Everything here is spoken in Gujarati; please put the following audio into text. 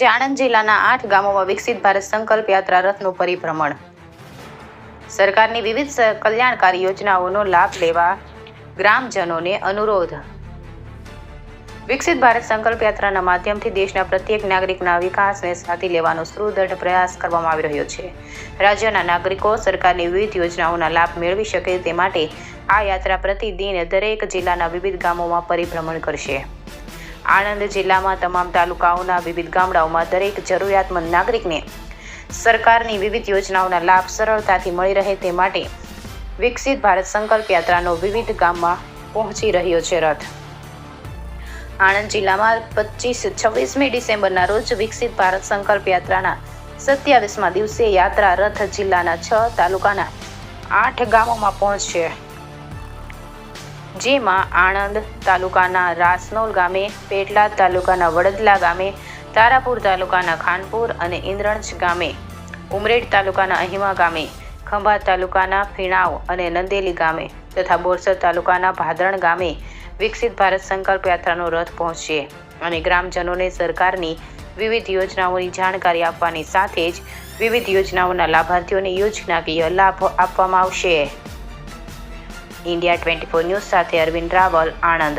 આજે આણંદ જિલ્લાના 8 ગામોમાં વિકસિત ભારત સંકલ્પ યાત્રા રથનું પરિભ્રમણ. સરકારની વિવિધ કલ્યાણકારી યોજનાઓનો લાભ લેવા ગ્રામજનોને અનુરોધ. વિકસિત ભારત સંકલ્પ યાત્રાના માધ્યમથી દેશના પ્રત્યેક નાગરિકના વિકાસને સાધી લેવાનો સુદૃઢ પ્રયાસ કરવામાં આવી રહ્યો છે. રાજ્યના નાગરિકો સરકારની વિવિધ યોજનાઓના લાભ મેળવી શકે તે માટે આ યાત્રા પ્રતિદિન દરેક જિલ્લાના વિવિધ ગામોમાં પરિભ્રમણ કરશે. આણંદ જિલ્લામાં તમામ તાલુકાઓના વિવિધ ગામડાઓમાં દરેક જરૂરિયાતમંદ નાગરિકને સરકારની વિવિધ યોજનાઓના લાભ સરળતાથી મળી રહે તે માટે વિકસિત ભારત સંકલ્પ યાત્રાનો વિવિધ ગામમાં પહોંચી રહ્યો છે રથ. આણંદ જિલ્લામાં 26મી ડિસેમ્બરના રોજ વિકસિત ભારત સંકલ્પ યાત્રાના 27મા દિવસે યાત્રા રથ જિલ્લાના 6 તાલુકાના 8 ગામોમાં પહોંચશે. જેમાં આણંદ તાલુકાના રાસનોલ ગામે, પેટલાદ તાલુકાના વડદલા ગામે, તારાપુર તાલુકાના ખાનપુર અને ઇન્દ્રંજ ગામે, ઉમરેઠ તાલુકાના અહીમા ગામે, ખંભાત તાલુકાના ફીણાવ અને નંદેલી ગામે તથા બોરસદ તાલુકાના ભાદરણ ગામે વિકસિત ભારત સંકલ્પ યાત્રાનો રથ પહોંચશે અને ગ્રામજનોને સરકારની વિવિધ યોજનાઓની જાણકારી આપવાની સાથે જ વિવિધ યોજનાઓના લાભાર્થીઓને યોજનાકીય લાભ આપવામાં આવશે. ઇન્ડિયા 24 ન્યૂઝ સાથે અરવિંદ રાવલ, આણંદ.